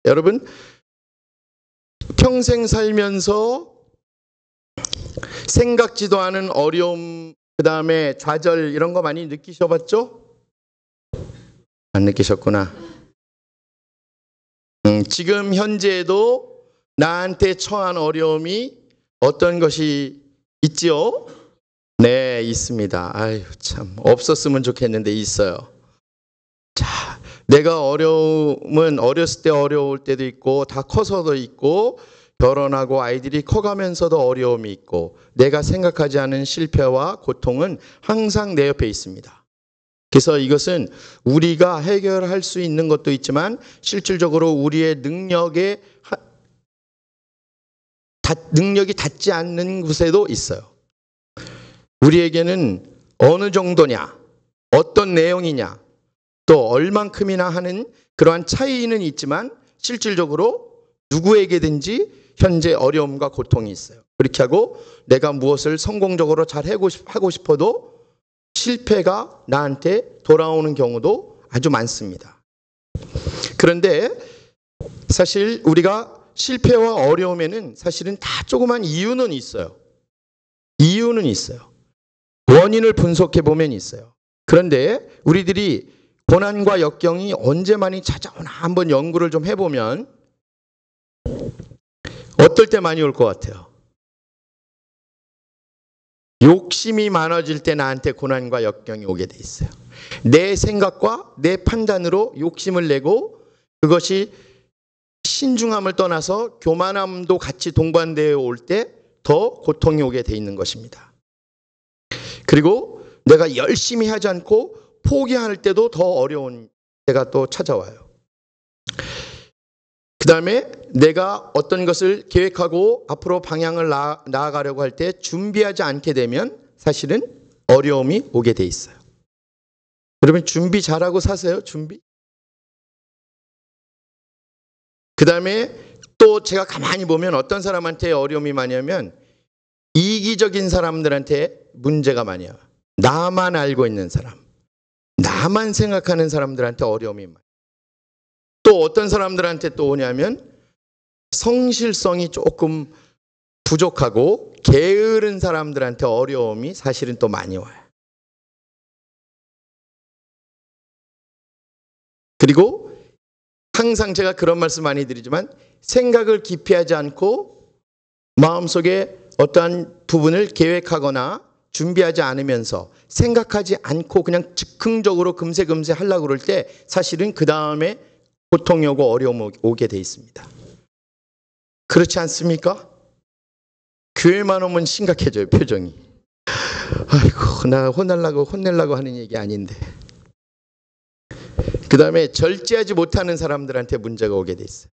여러분, 평생 살면서 생각지도 않은 어려움, 그 다음에 좌절 이런 거 많이 느끼셔봤죠? 안 느끼셨구나. 지금 현재에도 나한테 처한 어려움이 어떤 것이 있지요? 네, 있습니다. 아유, 참 없었으면 좋겠는데 있어요. 자, 내가 어려움은 어렸을 때 어려울 때도 있고 다 커서도 있고 결혼하고 아이들이 커가면서도 어려움이 있고 내가 생각하지 않은 실패와 고통은 항상 내 옆에 있습니다. 그래서 이것은 우리가 해결할 수 있는 것도 있지만 실질적으로 우리의 능력이 닿지 않는 곳에도 있어요. 우리에게는 어느 정도냐, 어떤 내용이냐, 또 얼만큼이나 하는 그러한 차이는 있지만 실질적으로 누구에게든지 현재 어려움과 고통이 있어요. 그렇게 하고 내가 무엇을 성공적으로 잘 하고 싶어도 실패가 나한테 돌아오는 경우도 아주 많습니다. 그런데 사실 우리가 실패와 어려움에는 사실은 다 조그만 이유는 있어요. 이유는 있어요. 원인을 분석해 보면 있어요. 그런데 우리들이 고난과 역경이 언제 많이 찾아오나 한번 연구를 좀 해보면 어떨 때 많이 올 것 같아요? 욕심이 많아질 때 나한테 고난과 역경이 오게 돼 있어요. 내 생각과 내 판단으로 욕심을 내고 그것이 신중함을 떠나서 교만함도 같이 동반되어 올 때 더 고통이 오게 돼 있는 것입니다. 그리고 내가 열심히 하지 않고 포기할 때도 더 어려운 때가 또 찾아와요. 그 다음에 내가 어떤 것을 계획하고 앞으로 방향을 나아가려고 할 때 준비하지 않게 되면 사실은 어려움이 오게 돼 있어요. 여러분 준비 잘하고 사세요. 준비. 그 다음에 또 제가 가만히 보면 어떤 사람한테 어려움이 많이 하면 이기적인 사람들한테 문제가 많이 와요. 나만 알고 있는 사람, 나만 생각하는 사람들한테 어려움이 많아요. 또 어떤 사람들한테 또 오냐면 성실성이 조금 부족하고 게으른 사람들한테 어려움이 사실은 또 많이 와요. 그리고 항상 제가 그런 말씀 많이 드리지만 생각을 깊이 하지 않고 마음속에 어떠한 부분을 계획하거나 준비하지 않으면서 생각하지 않고 그냥 즉흥적으로 금세 하려고 그럴 때 사실은 그 다음에 고통이 오고 어려움이 오게 돼 있습니다. 그렇지 않습니까? 교회만 오면 심각해져요, 표정이. 아이고, 나 혼내려고 하는 얘기 아닌데. 그 다음에 절제하지 못하는 사람들한테 문제가 오게 돼 있어요.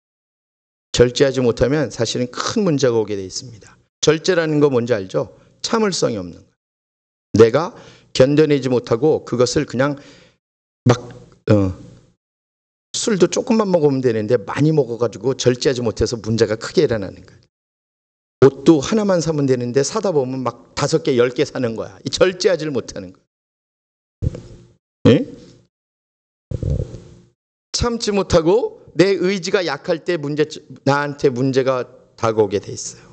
절제하지 못하면 사실은 큰 문제가 오게 돼 있습니다. 절제라는 거 뭔지 알죠? 참을성이 없는 거예요. 내가 견뎌내지 못하고 그것을 그냥 술도 조금만 먹으면 되는데 많이 먹어가지고 절제하지 못해서 문제가 크게 일어나는 거예요. 옷도 하나만 사면 되는데 사다 보면 막 5개, 10개 사는 거야. 이 절제하지를 못하는 거야. 예? 참지 못하고 내 의지가 약할 때 나한테 문제가 다가오게 돼 있어요.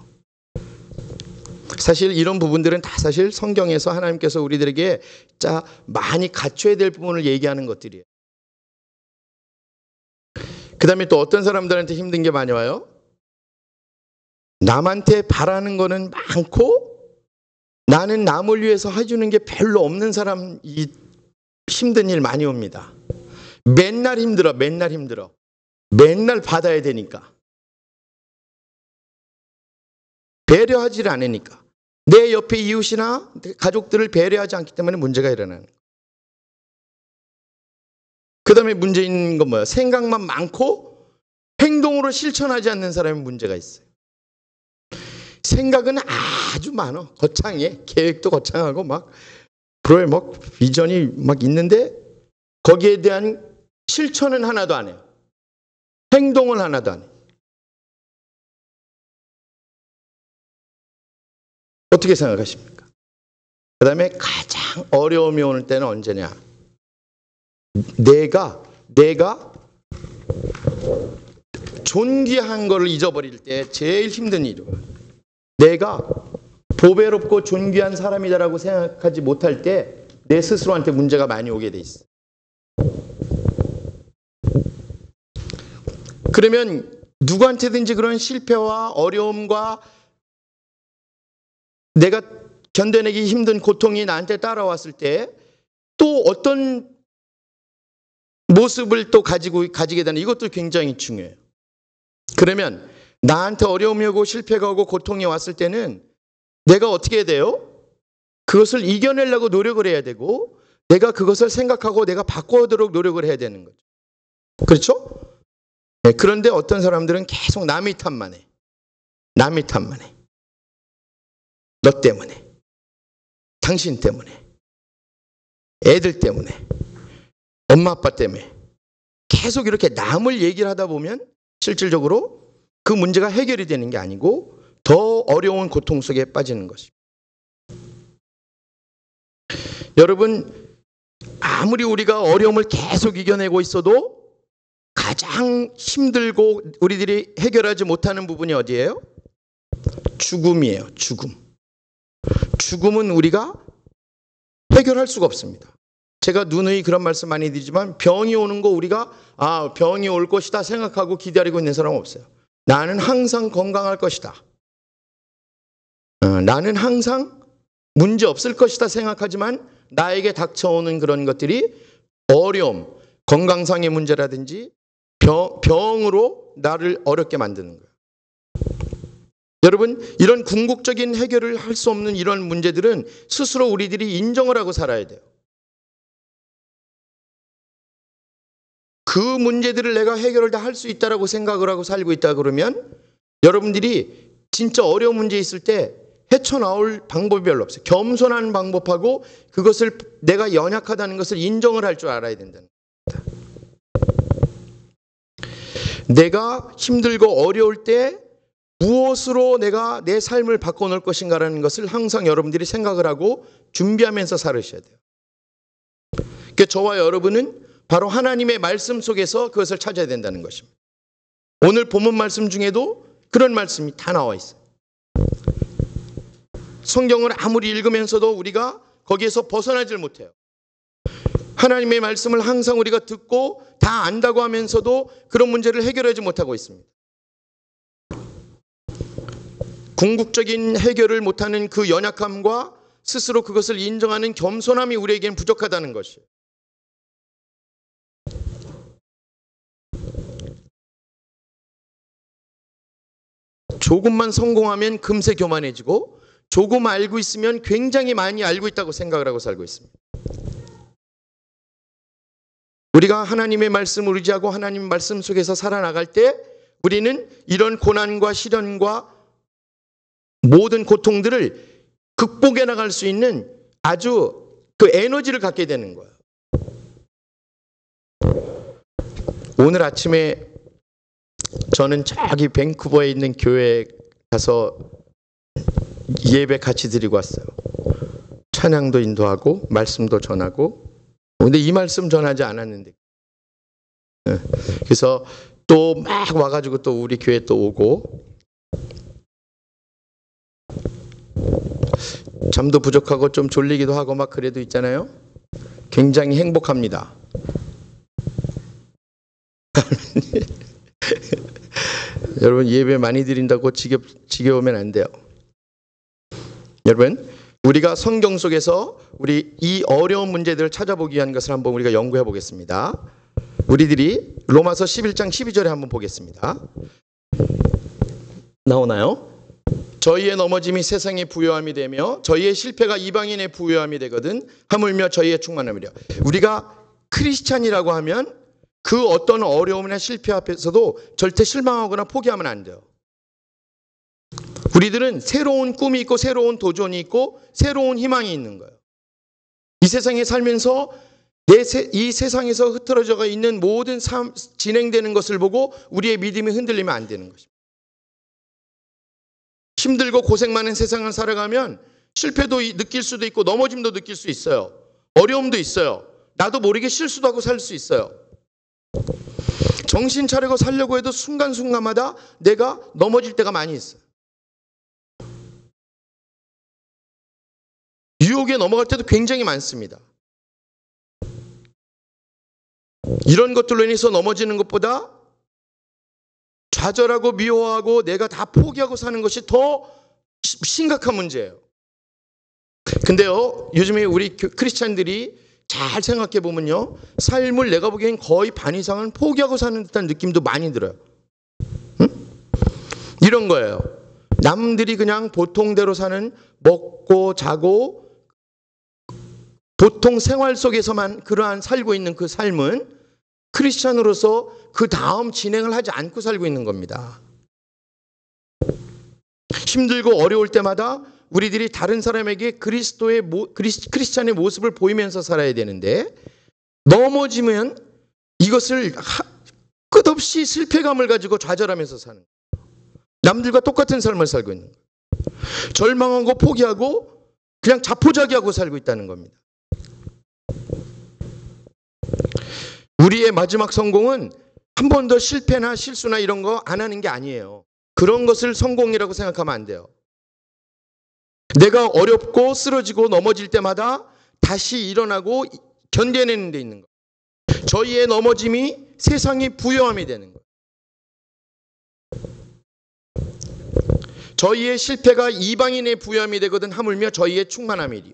사실 이런 부분들은 다 사실 성경에서 하나님께서 우리들에게 많이 갖춰야 될 부분을 얘기하는 것들이에요. 그 다음에 또 어떤 사람들한테 힘든 게 많이 와요? 남한테 바라는 거는 많고 나는 남을 위해서 해주는 게 별로 없는 사람, 이 힘든 일 많이 옵니다. 맨날 힘들어. 맨날 받아야 되니까. 배려하지를 않으니까. 내 옆에 이웃이나 가족들을 배려하지 않기 때문에 문제가 일어나는 거예요. 그 다음에 문제인 건 뭐야? 생각만 많고 행동으로 실천하지 않는 사람이 문제가 있어요. 생각은 아주 많아. 거창해. 계획도 거창하고 프로에 비전이 있는데 거기에 대한 실천은 하나도 안 해요. 행동은 하나도 안 해요. 어떻게 생각하십니까? 그 다음에 가장 어려움이 오는 때는 언제냐? 내가 존귀한 거를 잊어버릴 때 제일 힘든 일이에요. 내가 보배롭고 존귀한 사람이다라고 생각하지 못할 때 내 스스로한테 문제가 많이 오게 돼 있어. 그러면 누구한테든지 그런 실패와 어려움과 내가 견뎌내기 힘든 고통이 나한테 따라왔을 때 또 어떤 모습을 또 가지게 되는, 이것도 굉장히 중요해요. 그러면 나한테 어려움이 오고 실패가 오고 고통이 왔을 때는 내가 어떻게 해야 돼요? 그것을 이겨내려고 노력을 해야 되고, 내가 그것을 생각하고 내가 바꿔오도록 노력을 해야 되는 거죠. 그렇죠? 네, 그런데 어떤 사람들은 계속 남의 탓만 해. 남의 탓만 해. 너 때문에, 당신 때문에, 애들 때문에, 엄마 아빠 때문에 계속 이렇게 남을 얘기를 하다 보면 실질적으로 그 문제가 해결이 되는 게 아니고 더 어려운 고통 속에 빠지는 것입니다. 여러분, 아무리 우리가 어려움을 계속 이겨내고 있어도 가장 힘들고 우리들이 해결하지 못하는 부분이 어디예요? 죽음이에요. 죽음. 죽음은 우리가 해결할 수가 없습니다. 제가 누누이 그런 말씀 많이 드리지만 병이 오는 거 우리가 병이 올 것이다 생각하고 기다리고 있는 사람은 없어요. 나는 항상 건강할 것이다. 나는 항상 문제 없을 것이다 생각하지만 나에게 닥쳐오는 그런 것들이 어려움, 건강상의 문제라든지 병으로 나를 어렵게 만드는 거예요. 여러분, 이런 궁극적인 해결을 할 수 없는 이런 문제들은 스스로 우리들이 인정을 하고 살아야 돼요. 그 문제들을 내가 해결을 다 할 수 있다라고 생각을 하고 살고 있다 그러면 여러분들이 진짜 어려운 문제 있을 때 헤쳐나올 방법이 별로 없어요. 겸손한 방법하고 그것을 내가 연약하다는 것을 인정을 할 줄 알아야 된다는 겁니다. 내가 힘들고 어려울 때 무엇으로 내가 내 삶을 바꿔놓을 것인가라는 것을 항상 여러분들이 생각을 하고 준비하면서 살으셔야 돼요. 그러니까 저와 여러분은 바로 하나님의 말씀 속에서 그것을 찾아야 된다는 것입니다. 오늘 본문 말씀 중에도 그런 말씀이 다 나와 있어요. 성경을 아무리 읽으면서도 우리가 거기에서 벗어나질 못해요. 하나님의 말씀을 항상 우리가 듣고 다 안다고 하면서도 그런 문제를 해결하지 못하고 있습니다. 궁극적인 해결을 못하는 그 연약함과 스스로 그것을 인정하는 겸손함이 우리에겐 부족하다는 것이에요. 조금만 성공하면 금세 교만해지고 조금 알고 있으면 굉장히 많이 알고 있다고 생각을 하고 살고 있습니다. 우리가 하나님의 말씀을 의지하고 하나님의 말씀 속에서 살아나갈 때 우리는 이런 고난과 시련과 모든 고통들을 극복해 나갈 수 있는 아주 그 에너지를 갖게 되는 거예요. 오늘 아침에 저는 저기 밴쿠버에 있는 교회에 가서 예배 같이 드리고 왔어요. 찬양도 인도하고 말씀도 전하고. 근데 이 말씀 전하지 않았는데. 그래서 또 막 와가지고 또 우리 교회 또 오고. 잠도 부족하고 좀 졸리기도 하고 막 그래도 있잖아요. 굉장히 행복합니다. 여러분, 예배 많이 드린다고 지겨우면 안 돼요. 여러분, 우리가 성경 속에서 우리 이 어려운 문제들을 찾아보기 위한 것을 한번 우리가 연구해 보겠습니다. 우리들이 로마서 11장 12절에 한번 보겠습니다. 나오나요? 저희의 넘어짐이 세상의 부요함이 되며 저희의 실패가 이방인의 부요함이 되거든 하물며 저희의 충만함이려. 우리가 크리스찬이라고 하면 그 어떤 어려움이나 실패 앞에서도 절대 실망하거나 포기하면 안 돼요. 우리들은 새로운 꿈이 있고 새로운 도전이 있고 새로운 희망이 있는 거예요. 이 세상에 살면서 이 세상에서 흐트러져 있는 모든 삶 진행되는 것을 보고 우리의 믿음이 흔들리면 안 되는 것입니다. 힘들고 고생 많은 세상을 살아가면 실패도 느낄 수도 있고 넘어짐도 느낄 수 있어요. 어려움도 있어요. 나도 모르게 실수도 하고 살 수 있어요. 정신 차리고 살려고 해도 순간순간마다 내가 넘어질 때가 많이 있어요. 유혹에 넘어갈 때도 굉장히 많습니다. 이런 것들로 인해서 넘어지는 것보다 좌절하고 미워하고 내가 다 포기하고 사는 것이 더 심각한 문제예요. 근데요, 요즘에 우리 크리스찬들이 잘 생각해 보면요, 삶을 내가 보기엔 거의 반 이상은 포기하고 사는 듯한 느낌도 많이 들어요. 응? 이런 거예요. 남들이 그냥 보통대로 사는, 먹고 자고 보통 생활 속에서만 그러한 살고 있는 그 삶은 크리스찬으로서 그 다음 진행을 하지 않고 살고 있는 겁니다. 힘들고 어려울 때마다 우리들이 다른 사람에게 크리스찬의 모습을 보이면서 살아야 되는데, 넘어지면 이것을 끝없이 실패감을 가지고 좌절하면서 사는 거예요. 남들과 똑같은 삶을 살고 있는 거예요. 절망하고 포기하고 그냥 자포자기하고 살고 있다는 겁니다. 우리의 마지막 성공은 한 번 더 실패나 실수나 이런 거 안 하는 게 아니에요. 그런 것을 성공이라고 생각하면 안 돼요. 내가 어렵고 쓰러지고 넘어질 때마다 다시 일어나고 견뎌내는 데 있는 거예요. 저희의 넘어짐이 세상의 부요함이 되는 거예요. 저희의 실패가 이방인의 부요함이 되거든 하물며 저희의 충만함이리요.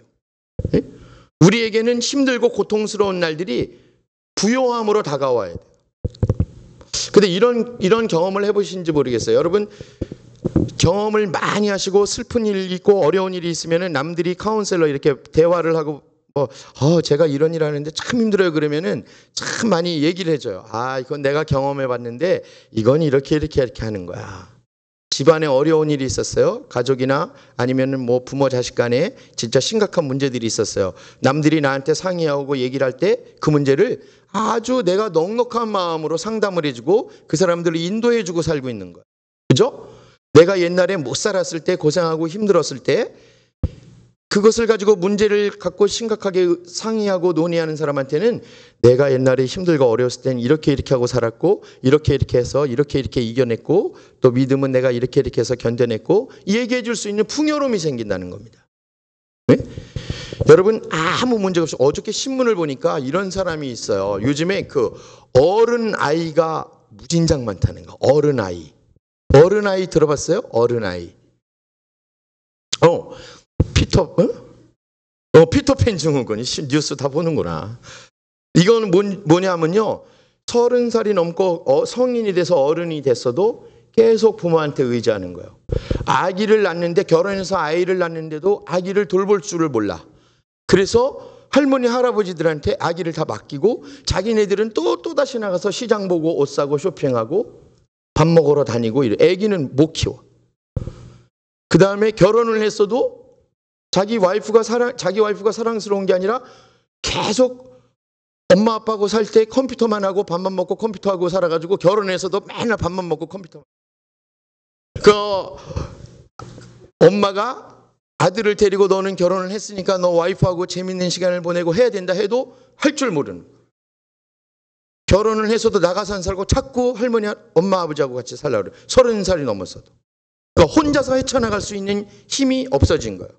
우리에게는 힘들고 고통스러운 날들이 부요함으로 다가와야 돼요. 근데 이런 경험을 해보신지 모르겠어요. 여러분, 경험을 많이 하시고 슬픈 일이 있고 어려운 일이 있으면 남들이 카운셀러 이렇게 대화를 하고 제가 이런 일 하는데 참 힘들어요 그러면은 참 많이 얘기를 해줘요. 이건 내가 경험해 봤는데 이건 이렇게 하는 거야. 집안에 어려운 일이 있었어요. 가족이나 아니면은 뭐 부모 자식 간에 진짜 심각한 문제들이 있었어요. 남들이 나한테 상의하고 얘기를 할 때 그 문제를 아주 내가 넉넉한 마음으로 상담을 해주고 그 사람들을 인도해주고 살고 있는 거야. 그죠? 내가 옛날에 못 살았을 때 고생하고 힘들었을 때 그것을 가지고 문제를 갖고 심각하게 상의하고 논의하는 사람한테는 내가 옛날에 힘들고 어려웠을 때는 이렇게 하고 살았고 이렇게 해서 이렇게 이겨냈고 또 믿음은 내가 이렇게 해서 견뎌냈고 얘기해 줄 수 있는 풍요로움이 생긴다는 겁니다. 네? 여러분, 아무 문제가 없이 어저께 신문을 보니까 이런 사람이 있어요. 요즘에 그 어른 아이가 무진장 많다는 거. 어른 아이 들어봤어요? 어른 아이. 피터팬 증후군. 뉴스 다 보는구나. 이거는 뭐냐면요, 30살이 넘고 성인이 돼서 어른이 됐어도 계속 부모한테 의지하는 거예요. 아기를 낳는데, 결혼해서 아이를 낳는데도 아기를 돌볼 줄을 몰라. 그래서 할머니 할아버지들한테 아기를 다 맡기고 자기네들은 또다시 나가서 시장 보고 옷 사고 쇼핑하고 밥 먹으러 다니고 이래. 아기는 못 키워. 그 다음에 결혼을 했어도 자기 와이프가 사랑스러운 게 아니라 계속 엄마 아빠하고 살 때 컴퓨터만 하고 밥만 먹고 컴퓨터하고 살아가지고 결혼해서도 맨날 밥만 먹고 컴퓨터. 엄마가 아들을 데리고 너는 결혼을 했으니까 너 와이프하고 재밌는 시간을 보내고 해야 된다 해도 할 줄 모르는. 결혼을 해서도 나가서 안 살고 자꾸 할머니, 엄마, 아버지하고 같이 살려고 그래. 30살이 넘었어도. 그러니까 혼자서 헤쳐나갈 수 있는 힘이 없어진 거예요.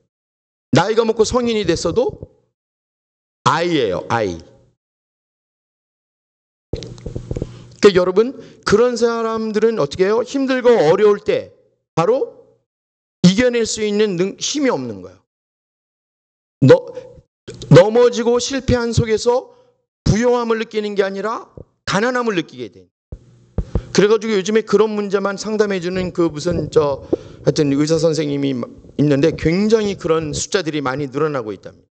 나이가 먹고 성인이 됐어도 아이예요, 아이. 그러니까 여러분, 그런 사람들은 어떻게 해요? 힘들고 어려울 때 바로 이겨낼 수 있는 힘이 없는 거예요. 넘어지고 실패한 속에서 부요함을 느끼는 게 아니라 가난함을 느끼게 돼. 그래가지고 요즘에 그런 문제만 상담해주는 하여튼 의사 선생님이 있는데 굉장히 그런 숫자들이 많이 늘어나고 있답니다.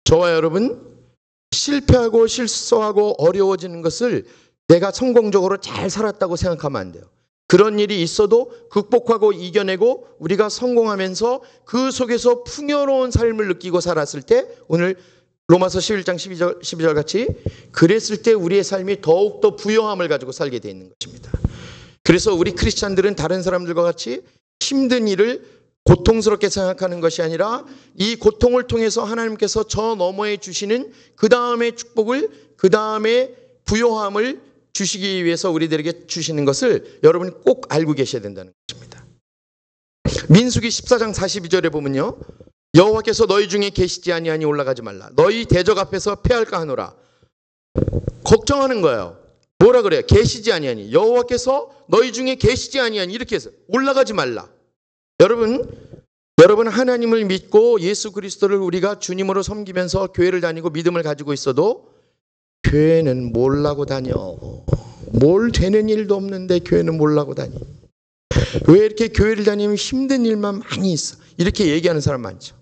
저와 여러분, 실패하고 실수하고 어려워지는 것을 내가 성공적으로 잘 살았다고 생각하면 안 돼요. 그런 일이 있어도 극복하고 이겨내고 우리가 성공하면서 그 속에서 풍요로운 삶을 느끼고 살았을 때, 오늘 로마서 11장 12절 같이 그랬을 때 우리의 삶이 더욱더 부요함을 가지고 살게 되어 있는 것입니다. 그래서 우리 크리스찬들은 다른 사람들과 같이 힘든 일을 고통스럽게 생각하는 것이 아니라 이 고통을 통해서 하나님께서 저 너머에 주시는 그 다음의 축복을, 그 다음에 부요함을 주시기 위해서 우리들에게 주시는 것을 여러분이 꼭 알고 계셔야 된다는 것입니다. 민수기 14장 42절에 보면요, 여호와께서 너희 중에 계시지 아니하니 올라가지 말라. 너희 대적 앞에서 패할까 하노라. 걱정하는 거예요. 뭐라 그래요? 계시지 아니하니, 여호와께서 너희 중에 계시지 아니하니, 이렇게 해서 올라가지 말라. 여러분 하나님을 믿고 예수 그리스도를 우리가 주님으로 섬기면서 교회를 다니고 믿음을 가지고 있어도 교회는 뭘라고 다녀? 뭘 되는 일도 없는데 교회는 뭘라고 다니? 왜 이렇게 교회를 다니면 힘든 일만 많이 있어? 이렇게 얘기하는 사람 많죠.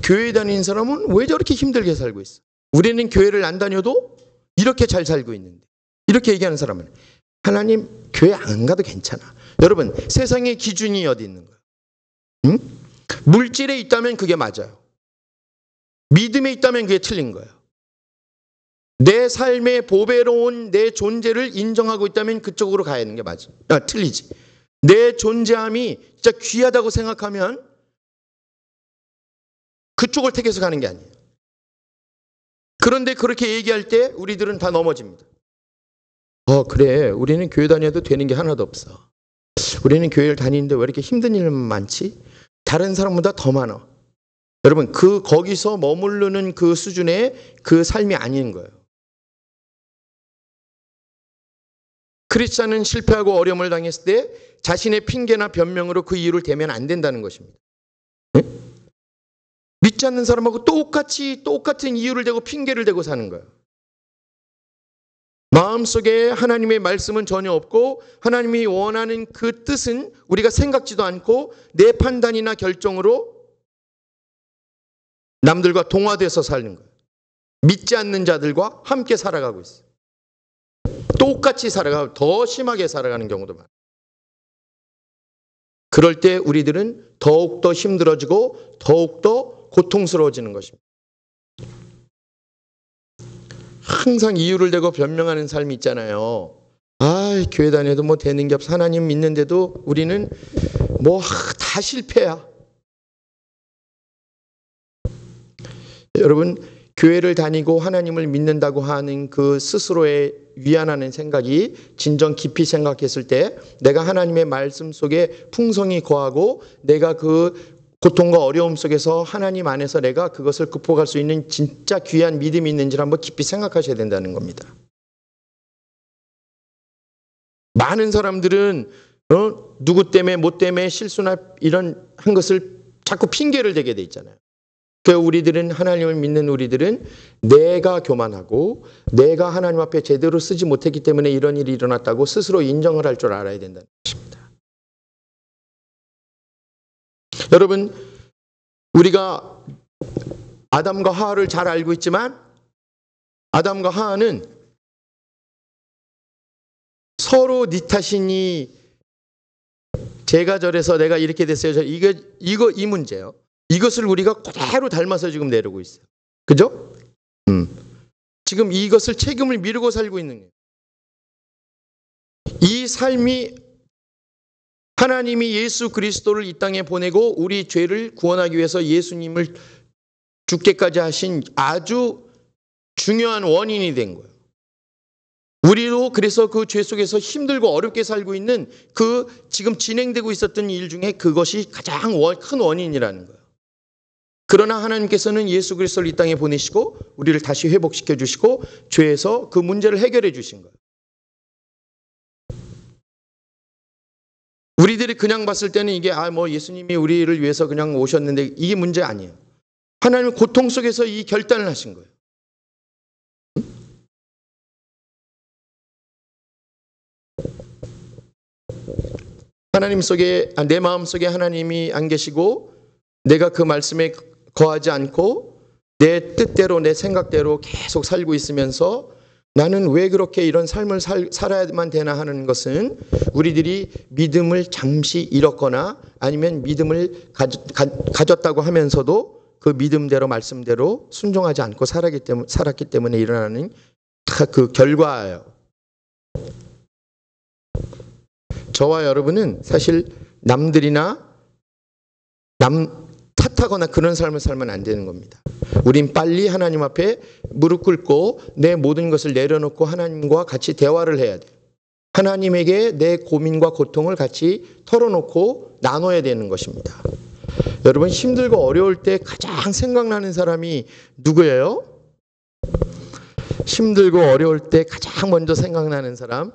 교회 다니는 사람은 왜 저렇게 힘들게 살고 있어? 우리는 교회를 안 다녀도 이렇게 잘 살고 있는데, 이렇게 얘기하는 사람은 하나님 교회 안 가도 괜찮아. 여러분, 세상의 기준이 어디 있는 거예요? 응? 물질에 있다면 그게 맞아요. 믿음에 있다면 그게 틀린 거예요. 내 삶의 보배로운 내 존재를 인정하고 있다면 그쪽으로 가야 하는 게 맞아. 틀리지. 내 존재함이 진짜 귀하다고 생각하면 그쪽을 택해서 가는 게 아니에요. 그런데 그렇게 얘기할 때 우리들은 다 넘어집니다. 그래, 우리는 교회 다녀도 되는 게 하나도 없어. 우리는 교회를 다니는데 왜 이렇게 힘든 일만 많지? 다른 사람보다 더 많아. 여러분, 거기서 머무르는 그 수준의 그 삶이 아닌 거예요. 크리스찬은 실패하고 어려움을 당했을 때 자신의 핑계나 변명으로 그 이유를 대면 안 된다는 것입니다. 네? 믿지 않는 사람하고 똑같은 이유를 대고 핑계를 대고 사는 거예요. 마음속에 하나님의 말씀은 전혀 없고 하나님이 원하는 그 뜻은 우리가 생각지도 않고 내 판단이나 결정으로 남들과 동화돼서 사는 거예요. 믿지 않는 자들과 함께 살아가고 있어요. 똑같이 살아가고 더 심하게 살아가는 경우도 많아요. 그럴 때 우리들은 더욱더 힘들어지고 더욱더 고통스러워지는 것입니다. 항상 이유를 대고 변명하는 삶이 있잖아요. 교회 다녀도 뭐 되는 게 없어. 하나님 믿는데도 우리는 뭐 다 실패야. 여러분, 교회를 다니고 하나님을 믿는다고 하는 그 스스로의 위안하는 생각이 진정 깊이 생각했을 때 내가 하나님의 말씀 속에 풍성히 거하고 내가 그 고통과 어려움 속에서 하나님 안에서 내가 그것을 극복할 수 있는 진짜 귀한 믿음이 있는지를 한번 깊이 생각하셔야 된다는 겁니다. 많은 사람들은 누구 때문에 뭐 때문에 실수나 이런 한 것을 자꾸 핑계를 대게 돼 있잖아요. 우리들은 하나님을 믿는 우리들은 내가 교만하고 내가 하나님 앞에 제대로 쓰지 못했기 때문에 이런 일이 일어났다고 스스로 인정을 할 줄 알아야 된다는 것입니다. 여러분, 우리가 아담과 하와를 잘 알고 있지만 아담과 하와는 서로 네 탓이니 제가 저래서 내가 이렇게 됐어요. 이 문제예요. 이것을 우리가 그대로 닮아서 지금 내려오고 있어요. 그죠? 지금 이것을 책임을 미루고 살고 있는 거예요. 이 삶이 하나님이 예수 그리스도를 이 땅에 보내고 우리 죄를 구원하기 위해서 예수님을 죽게까지 하신 아주 중요한 원인이 된 거예요. 우리도 그래서 그 죄 속에서 힘들고 어렵게 살고 있는 그 지금 진행되고 있었던 일 중에 그것이 가장 큰 원인이라는 거예요. 그러나 하나님께서는 예수 그리스도를 이 땅에 보내시고 우리를 다시 회복시켜 주시고 죄에서 그 문제를 해결해 주신 거예요. 우리들이 그냥 봤을 때는 이게 예수님이 우리를 위해서 그냥 오셨는데 이게 문제 아니에요. 하나님은 고통 속에서 이 결단을 하신 거예요. 하나님 속에 내 마음 속에 하나님이 안 계시고 내가 그 말씀에 거하지 않고 내 뜻대로 내 생각대로 계속 살고 있으면서 나는 왜 그렇게 이런 삶을 살아야만 되나 하는 것은 우리들이 믿음을 잠시 잃었거나 아니면 믿음을 가졌다고 하면서도 그 믿음대로 말씀대로 순종하지 않고 살았기 때문에 일어나는 다 그 결과예요. 저와 여러분은 사실 남들이나 탓하거나 그런 삶을 살면 안 되는 겁니다. 우린 빨리 하나님 앞에 무릎 꿇고 내 모든 것을 내려놓고 하나님과 같이 대화를 해야 돼요. 하나님에게 내 고민과 고통을 같이 털어놓고 나눠야 되는 것입니다. 여러분, 힘들고 어려울 때 가장 생각나는 사람이 누구예요? 힘들고 어려울 때 가장 먼저 생각나는 사람?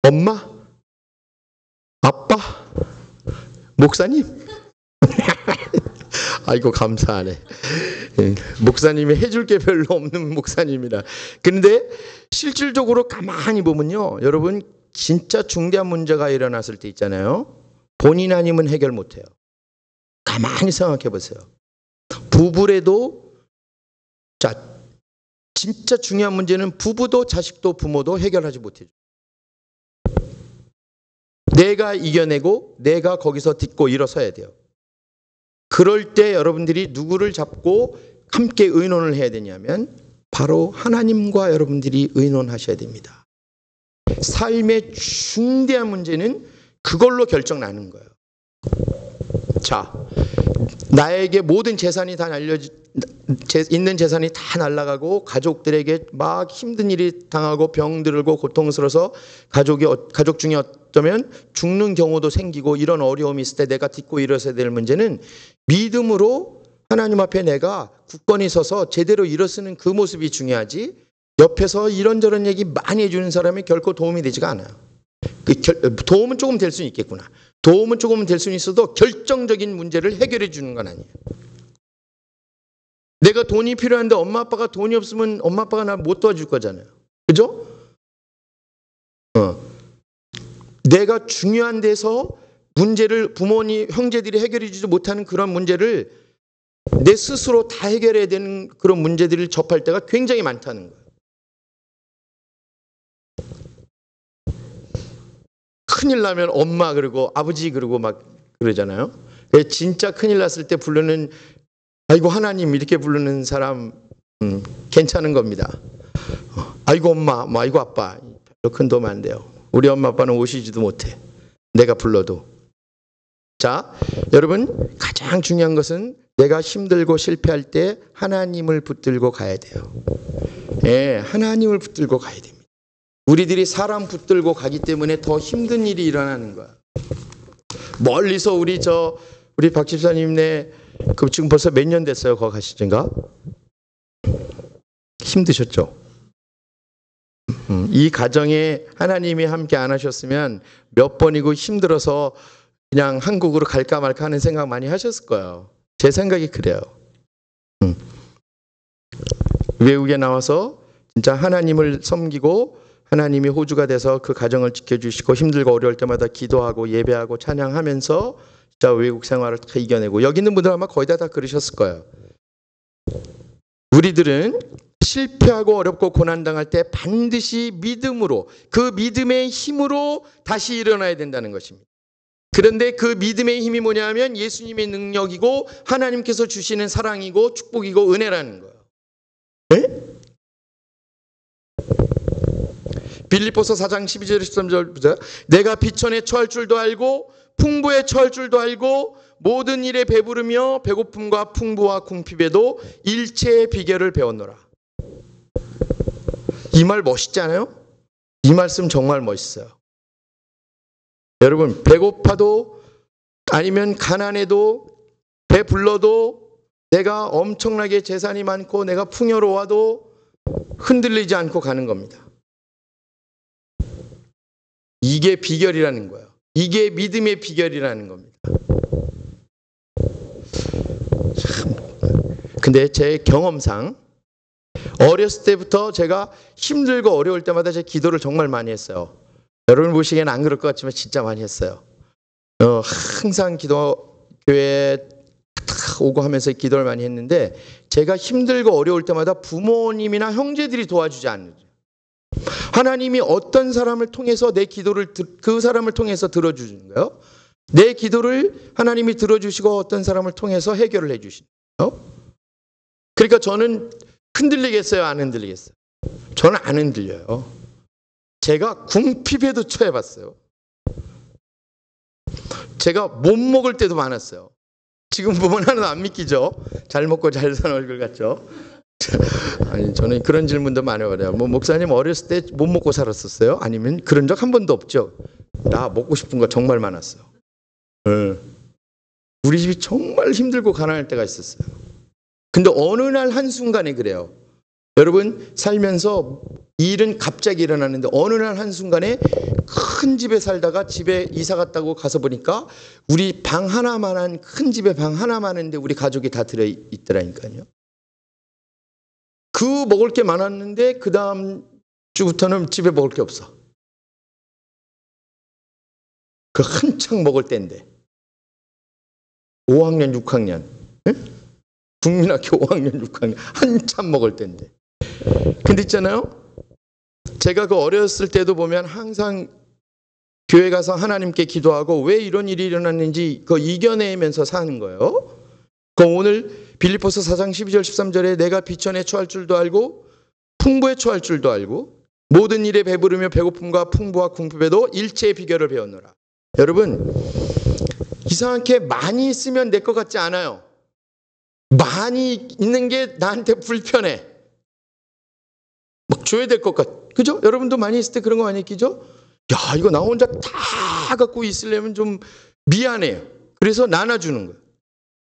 엄마? 아빠? 목사님? 아이고, 감사하네. 목사님이 해줄 게 별로 없는 목사님이라. 근데 실질적으로 가만히 보면요, 여러분, 진짜 중대한 문제가 일어났을 때 있잖아요. 본인 아니면 해결 못해요. 가만히 생각해 보세요. 부부래도, 자, 진짜 중요한 문제는 부부도 자식도 부모도 해결하지 못해요. 내가 이겨내고 내가 거기서 딛고 일어서야 돼요. 그럴 때 여러분들이 누구를 잡고 함께 의논을 해야 되냐면 바로 하나님과 여러분들이 의논하셔야 됩니다. 삶의 중대한 문제는 그걸로 결정나는 거예요. 자, 나에게 모든 재산이 다 있는 재산이 다 날아가고 가족들에게 막 힘든 일이 당하고 병 들고 고통스러워서 가족 중에 어쩌면 죽는 경우도 생기고 이런 어려움이 있을 때 내가 딛고 일어서야 될 문제는 믿음으로 하나님 앞에 내가 굳건히 서서 제대로 일어서는 그 모습이 중요하지, 옆에서 이런저런 얘기 많이 해주는 사람이 결코 도움이 되지가 않아요. 도움은 조금 될 수는 있겠구나. 도움은 조금 될 수는 있어도 결정적인 문제를 해결해 주는 건 아니에요. 내가 돈이 필요한데 엄마 아빠가 돈이 없으면 엄마 아빠가 나 못 도와줄 거잖아요. 그죠? 내가 중요한 데서 문제를 부모님, 형제들이 해결해 주지 못하는 그런 문제를 내 스스로 다 해결해야 되는 그런 문제들을 접할 때가 굉장히 많다는 거예요. 큰일 나면 엄마 그러고 아버지 그러고 막 그러잖아요. 진짜 큰일 났을 때 부르는 아이고 하나님 이렇게 부르는 사람 괜찮은 겁니다. 아이고 엄마, 뭐 아이고 아빠 별로 큰 도움 안 돼요. 우리 엄마 아빠는 오시지도 못해. 내가 불러도. 자, 여러분, 가장 중요한 것은 내가 힘들고 실패할 때 하나님을 붙들고 가야 돼요. 예, 하나님을 붙들고 가야 됩니다. 우리들이 사람 붙들고 가기 때문에 더 힘든 일이 일어나는 거야. 멀리서 우리 박 집사님네 지금 벌써 몇 년 됐어요? 거기 가시던가? 힘드셨죠? 이 가정에 하나님이 함께 안 하셨으면 몇 번이고 힘들어서 그냥 한국으로 갈까 말까 하는 생각 많이 하셨을 거예요. 제 생각이 그래요. 외국에 나와서 진짜 하나님을 섬기고 하나님이 호주가 돼서 그 가정을 지켜주시고 힘들고 어려울 때마다 기도하고 예배하고 찬양하면서 진짜 외국 생활을 다 이겨내고, 여기 있는 분들 아마 거의 다 그러셨을 거예요. 우리들은 실패하고 어렵고 고난당할 때 반드시 믿음으로, 그 믿음의 힘으로 다시 일어나야 된다는 것입니다. 그런데 그 믿음의 힘이 뭐냐 하면 예수님의 능력이고 하나님께서 주시는 사랑이고 축복이고 은혜라는 거예요. 네? 빌립보서 4장 12절 13절 보자. 내가 비천에 처할 줄도 알고 풍부에 처할 줄도 알고 모든 일에 배부르며 배고픔과 풍부와 궁핍에도 일체의 비결을 배웠노라. 이 말 멋있지 않아요? 이 말씀 정말 멋있어요. 여러분, 배고파도 아니면 가난해도 배불러도 내가 엄청나게 재산이 많고 내가 풍요로워도 흔들리지 않고 가는 겁니다. 이게 비결이라는 거예요. 이게 믿음의 비결이라는 겁니다. 참. 근데 제 경험상 어렸을 때부터 제가 힘들고 어려울 때마다 제 기도를 정말 많이 했어요. 여러분 보시기에는 안 그럴 것 같지만 진짜 많이 했어요. 항상 교회 오고 하면서 기도를 많이 했는데, 제가 힘들고 어려울 때마다 부모님이나 형제들이 도와주지 않는, 하나님이 어떤 사람을 통해서 내 기도를 그 사람을 통해서 들어주는 거예요. 내 기도를 하나님이 들어주시고 어떤 사람을 통해서 해결을 해주시는 거예요. 그러니까 저는 흔들리겠어요? 안 흔들리겠어요? 저는 안 흔들려요. 제가 궁핍에도 처해봤어요. 제가 못 먹을 때도 많았어요. 지금 보면 하나도 안 믿기죠? 잘 먹고 잘 사는 얼굴 같죠? 아니, 저는 그런 질문도 많이 받아요. 뭐 목사님 어렸을 때 못 먹고 살았었어요? 아니면 그런 적 한 번도 없죠? 나 먹고 싶은 거 정말 많았어요. 우리 집이 정말 힘들고 가난할 때가 있었어요. 근데 어느 날 한순간에 그래요. 여러분 살면서 일은 갑자기 일어나는데 어느 날 한순간에 큰 집에 살다가 집에 이사 갔다고 가서 보니까 우리 방 하나만한 큰 집에 방 하나만한데 우리 가족이 다 들어있더라니까요. 그 먹을 게 많았는데 그 다음 주부터는 집에 먹을 게 없어. 그 한창 먹을 때인데 5학년 6학년 국민학교 5학년 6학년 한참 먹을 때인데. 근데 있잖아요, 제가 그 어렸을 때도 보면 항상 교회 가서 하나님께 기도하고 왜 이런 일이 일어났는지 그 이겨내면서 사는 거예요. 그 오늘 빌립보서 4장 12절 13절에 내가 비천에 처할 줄도 알고 풍부에 처할 줄도 알고 모든 일에 배부르며 배고픔과 풍부와 궁핍에도 일체의 비결을 배웠노라. 여러분 이상하게 많이 있으면 내 것 같지 않아요. 많이 있는 게 나한테 불편해. 막 줘야 될 것 같. 그죠? 여러분도 많이 있을 때 그런 거 많이 있죠? 야, 이거 나 혼자 다 갖고 있으려면 좀 미안해요. 그래서 나눠주는 거예요.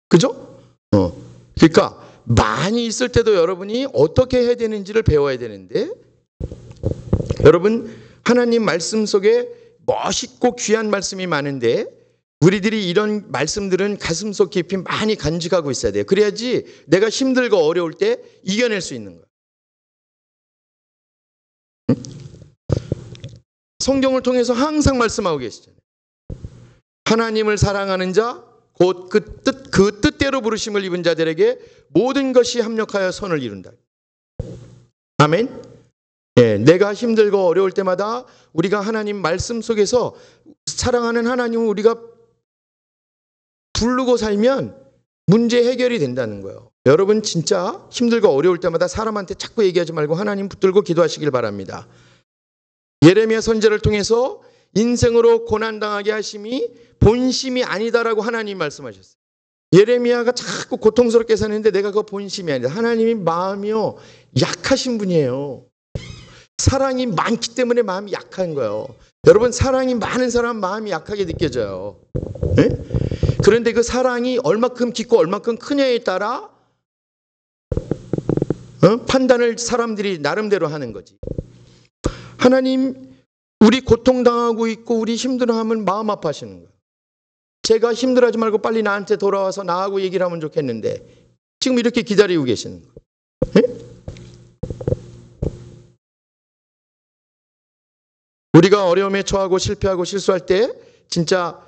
그죠? 그러니까 많이 있을 때도 여러분이 어떻게 해야 되는지를 배워야 되는데, 여러분 하나님 말씀 속에 멋있고 귀한 말씀이 많은데 우리들이 이런 말씀들은 가슴속 깊이 많이 간직하고 있어야 돼요. 그래야지 내가 힘들고 어려울 때 이겨낼 수 있는 거예요. 성경을 통해서 항상 말씀하고 계시잖아요. 하나님을 사랑하는 자 곧 그 뜻대로 부르심을 입은 자들에게 모든 것이 합력하여 선을 이룬다. 아멘. 예, 내가 힘들고 어려울 때마다 우리가 하나님 말씀 속에서 사랑하는 하나님을 우리가 부르고 살면 문제 해결이 된다는 거예요. 여러분 진짜 힘들고 어려울 때마다 사람한테 자꾸 얘기하지 말고 하나님 붙들고 기도하시길 바랍니다. 예레미야 선지자를 통해서 인생으로 고난당하게 하심이 본심이 아니다라고 하나님이 말씀하셨어요. 예레미야가 자꾸 고통스럽게 사는데 내가 그 본심이 아니다. 하나님이 마음이요 약하신 분이에요. 사랑이 많기 때문에 마음이 약한 거예요. 여러분 사랑이 많은 사람 마음이 약하게 느껴져요. 네? 그런데 그 사랑이 얼마큼 깊고 얼마큼 크냐에 따라 판단을 사람들이 나름대로 하는 거지. 하나님 우리 고통당하고 있고 우리 힘들어하면 마음 아파하시는 거예요. 제가 힘들어하지 말고 빨리 나한테 돌아와서 나하고 얘기를 하면 좋겠는데 지금 이렇게 기다리고 계시는 거예요. 네? 우리가 어려움에 처하고 실패하고 실수할 때 진짜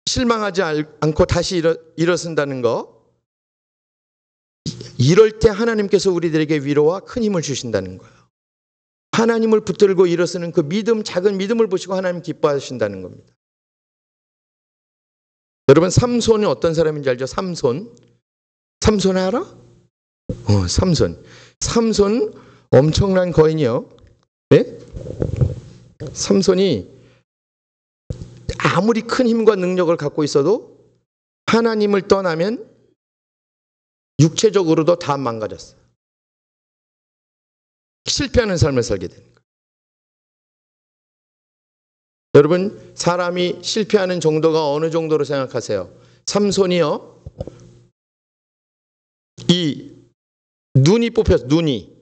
실망하지 않고 다시 일어선다는 거, 이럴 때 하나님께서 우리들에게 위로와 큰 힘을 주신다는 거예요. 하나님을 붙들고 일어서는 그 믿음, 작은 믿음을 보시고 하나님 기뻐하신다는 겁니다. 여러분 삼손이 어떤 사람인지 알죠? 삼손 알아? 삼손 엄청난 거인이요. 네? 삼손이 아무리 큰 힘과 능력을 갖고 있어도 하나님을 떠나면 육체적으로도 다 망가졌어요. 실패하는 삶을 살게 되는 거예요. 여러분 사람이 실패하는 정도가 어느 정도로 생각하세요? 삼손이요, 이 눈이 뽑혔어. 눈이.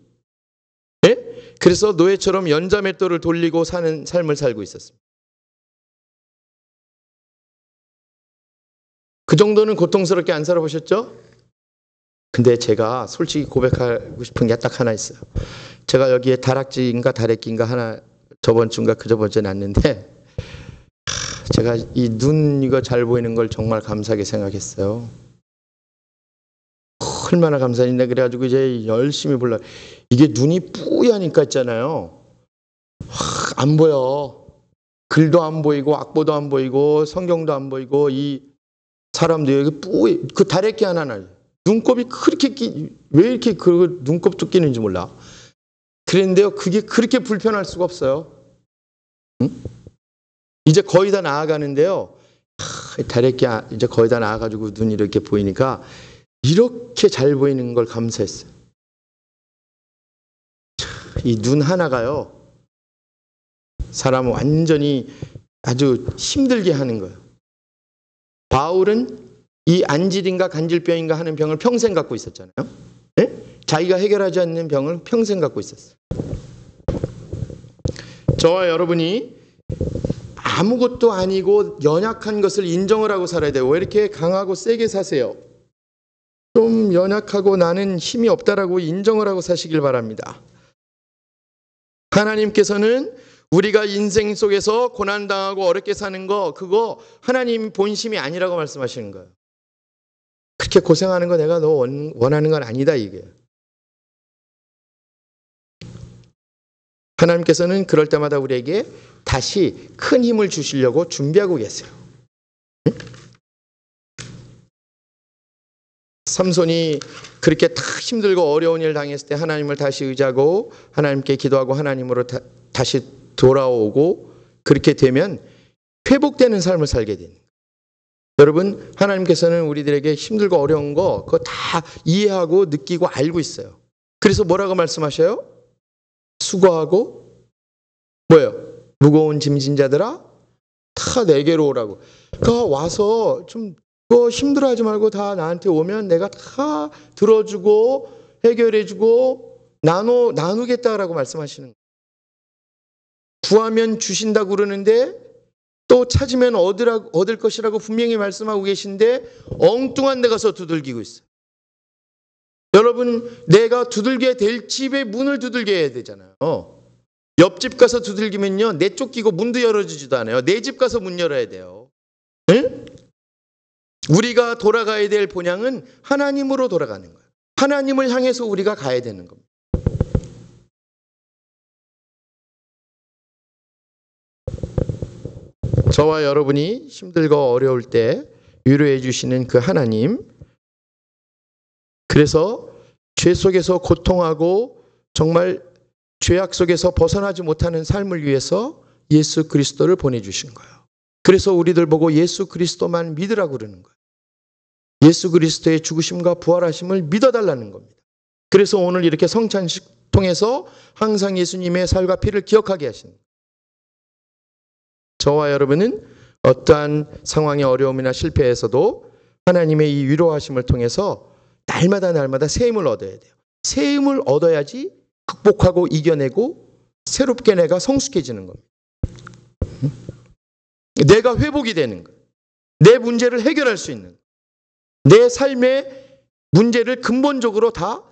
네? 그래서 노예처럼 연자맷돌을 돌리고 사는 삶을 살고 있었습니다. 그 정도는 고통스럽게 안 살아보셨죠? 근데 제가 솔직히 고백하고 싶은 게 딱 하나 있어요. 제가 여기에 다락지인가 다래끼인가 하나 저번 주인가 그저번 주에 났는데 제가 이 눈 이거 잘 보이는 걸 정말 감사하게 생각했어요. 얼마나 감사했는데 그래가지고 이제 열심히 불러. 이게 눈이 뿌야니까 있잖아요. 안 보여. 글도 안 보이고 악보도 안 보이고 성경도 안 보이고 이 사람도 여기 뿌 그 다래끼 하나는 눈곱이 그렇게 왜 이렇게 그 눈곱도 끼는지 몰라. 그랬는데요, 그게 그렇게 불편할 수가 없어요. 응? 이제 거의 다 나아가는데요. 다래끼 이제 거의 다 나와가지고 눈이 이렇게 보이니까 이렇게 잘 보이는 걸 감사했어요. 이 눈 하나가요, 사람을 완전히 아주 힘들게 하는 거예요. 바울은 이 안질인가 간질병인가 하는 병을 평생 갖고 있었잖아요. 네? 자기가 해결하지 않는 병을 평생 갖고 있었어요. 저와 여러분이 아무것도 아니고 연약한 것을 인정을 하고 살아야 돼요. 왜 이렇게 강하고 세게 사세요? 좀 연약하고 나는 힘이 없다라고 인정을 하고 사시길 바랍니다. 하나님께서는 우리가 인생 속에서 고난당하고 어렵게 사는 거, 그거 하나님 본심이 아니라고 말씀하시는 거예요. 그렇게 고생하는 거 내가 너 원하는 건 아니다, 이게. 하나님께서는 그럴 때마다 우리에게 다시 큰 힘을 주시려고 준비하고 계세요. 삼손이 그렇게 다 힘들고 어려운 일 당했을 때 하나님을 다시 의지하고 하나님께 기도하고 하나님으로 다시 돌아오고 그렇게 되면 회복되는 삶을 살게 됩니다. 여러분, 하나님께서는 우리들에게 힘들고 어려운 거 그거 다 이해하고 느끼고 알고 있어요. 그래서 뭐라고 말씀하셔요? 수고하고 뭐예요? 무거운 짐진 자들아 다 내게로 오라고. 그러니까 와서 좀 그거 힘들어하지 말고 다 나한테 오면 내가 다 들어주고 해결해주고 나누겠다라고 말씀하시는 거예요. 구하면 주신다고 그러는데 또 찾으면 얻을 것이라고 분명히 말씀하고 계신데 엉뚱한 데 가서 두들기고 있어요. 여러분, 내가 두들겨야 될 집의 문을 두들겨야 되잖아요. 옆집 가서 두들기면요, 내 쫓기고 문도 열어주지도 않아요. 내 집 가서 문 열어야 돼요. 응? 우리가 돌아가야 될 본향은 하나님으로 돌아가는 거예요. 하나님을 향해서 우리가 가야 되는 겁니다. 저와 여러분이 힘들고 어려울 때 위로해 주시는 그 하나님, 그래서 죄 속에서 고통하고 정말 죄악 속에서 벗어나지 못하는 삶을 위해서 예수 그리스도를 보내주신 거예요. 그래서 우리들 보고 예수 그리스도만 믿으라고 그러는 거예요. 예수 그리스도의 죽으심과 부활하심을 믿어달라는 겁니다. 그래서 오늘 이렇게 성찬식 통해서 항상 예수님의 살과 피를 기억하게 하십니다. 저와 여러분은 어떠한 상황의 어려움이나 실패에서도 하나님의 이 위로하심을 통해서 날마다 새 힘을 얻어야 돼요. 새 힘을 얻어야지 극복하고 이겨내고 새롭게 내가 성숙해지는 겁니다. 내가 회복이 되는 거예요. 내 문제를 해결할 수 있는 거예요. 내 삶의 문제를 근본적으로 다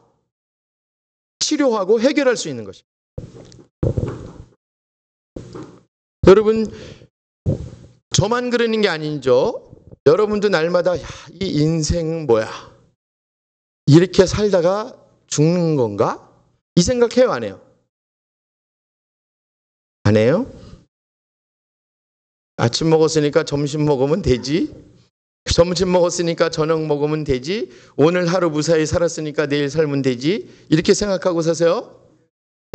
치료하고 해결할 수 있는 것입니다. 여러분, 저만 그러는 게 아니죠. 여러분도 날마다 이 인생 뭐야? 이렇게 살다가 죽는 건가? 이 생각해요, 안 해요? 안 해요? 아침 먹었으니까 점심 먹으면 되지. 점심 먹었으니까 저녁 먹으면 되지. 오늘 하루 무사히 살았으니까 내일 살면 되지. 이렇게 생각하고 사세요?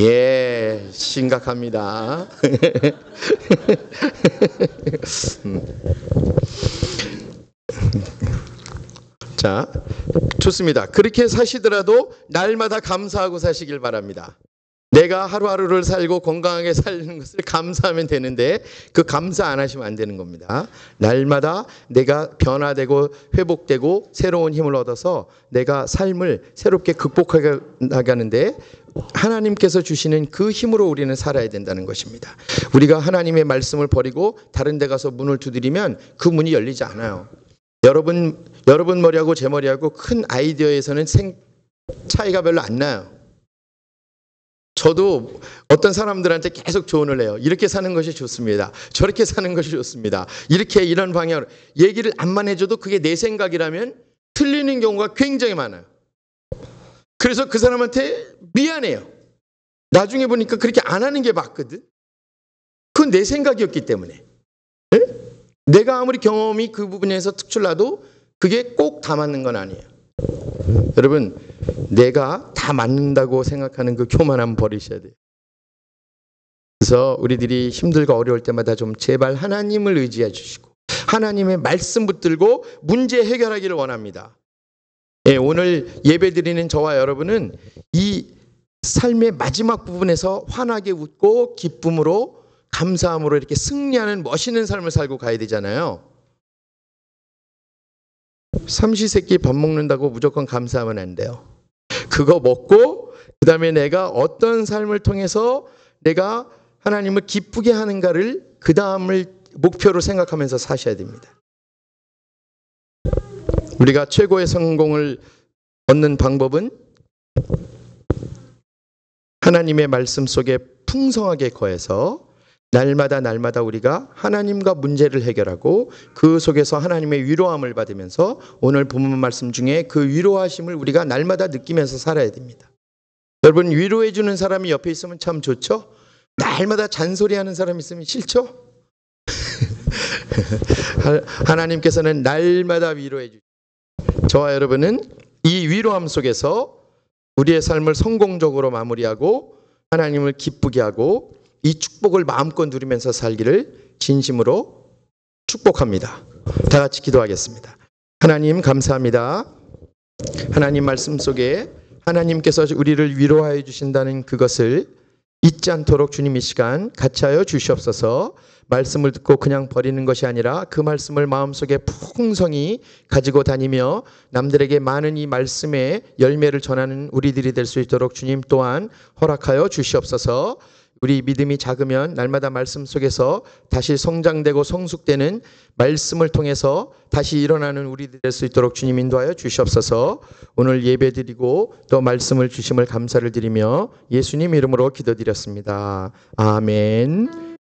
예, 심각합니다. 자, 좋습니다. 그렇게 사시더라도 날마다 감사하고 사시길 바랍니다. 내가 하루하루를 살고 건강하게 사는 것을 감사하면 되는데 그 감사 안 하시면 안 되는 겁니다. 날마다 내가 변화되고 회복되고 새로운 힘을 얻어서 내가 삶을 새롭게 극복해 나가는데 하나님께서 주시는 그 힘으로 우리는 살아야 된다는 것입니다. 우리가 하나님의 말씀을 버리고 다른 데 가서 문을 두드리면 그 문이 열리지 않아요. 여러분 머리하고 제 머리하고 큰 아이디어에서는 차이가 별로 안 나요. 저도 어떤 사람들한테 계속 조언을 해요. 이렇게 사는 것이 좋습니다. 저렇게 사는 것이 좋습니다. 이렇게 이런 방향으로 얘기를 안만 해줘도 그게 내 생각이라면 틀리는 경우가 굉장히 많아요. 그래서 그 사람한테 미안해요. 나중에 보니까 그렇게 안 하는 게 맞거든. 그건 내 생각이었기 때문에. 네? 내가 아무리 경험이 그 부분에서 특출나도 그게 꼭 다 맞는 건 아니에요. 여러분, 내가 다 맞는다고 생각하는 그 교만함 버리셔야 돼요. 그래서 우리들이 힘들고 어려울 때마다 좀 제발 하나님을 의지해 주시고 하나님의 말씀 붙들고 문제 해결하기를 원합니다. 예, 오늘 예배드리는 저와 여러분은 이 삶의 마지막 부분에서 환하게 웃고 기쁨으로 감사함으로 이렇게 승리하는 멋있는 삶을 살고 가야 되잖아요. 삼시세끼 밥 먹는다고 무조건 감사하면 안 돼요. 그거 먹고 그 다음에 내가 어떤 삶을 통해서 내가 하나님을 기쁘게 하는가를 그 다음을 목표로 생각하면서 사셔야 됩니다. 우리가 최고의 성공을 얻는 방법은 하나님의 말씀 속에 풍성하게 거해서 날마다 우리가 하나님과 문제를 해결하고 그 속에서 하나님의 위로함을 받으면서 오늘 본문 말씀 중에 그 위로하심을 우리가 날마다 느끼면서 살아야 됩니다. 여러분, 위로해 주는 사람이 옆에 있으면 참 좋죠? 날마다 잔소리하는 사람 있으면 싫죠? 하나님께서는 날마다 위로해 주시고 저와 여러분은 이 위로함 속에서 우리의 삶을 성공적으로 마무리하고 하나님을 기쁘게 하고 이 축복을 마음껏 누리면서 살기를 진심으로 축복합니다. 다 같이 기도하겠습니다. 하나님 감사합니다. 하나님 말씀 속에 하나님께서 우리를 위로하여 주신다는 그것을 잊지 않도록 주님 이 시간 같이 하여 주시옵소서. 말씀을 듣고 그냥 버리는 것이 아니라 그 말씀을 마음속에 풍성히 가지고 다니며 남들에게 많은 이 말씀의 열매를 전하는 우리들이 될 수 있도록 주님 또한 허락하여 주시옵소서. 우리 믿음이 작으면 날마다 말씀 속에서 다시 성장되고 성숙되는 말씀을 통해서 다시 일어나는 우리들 될 수 있도록 주님 인도하여 주시옵소서. 오늘 예배드리고 또 말씀을 주심을 감사를 드리며 예수님 이름으로 기도드렸습니다. 아멘.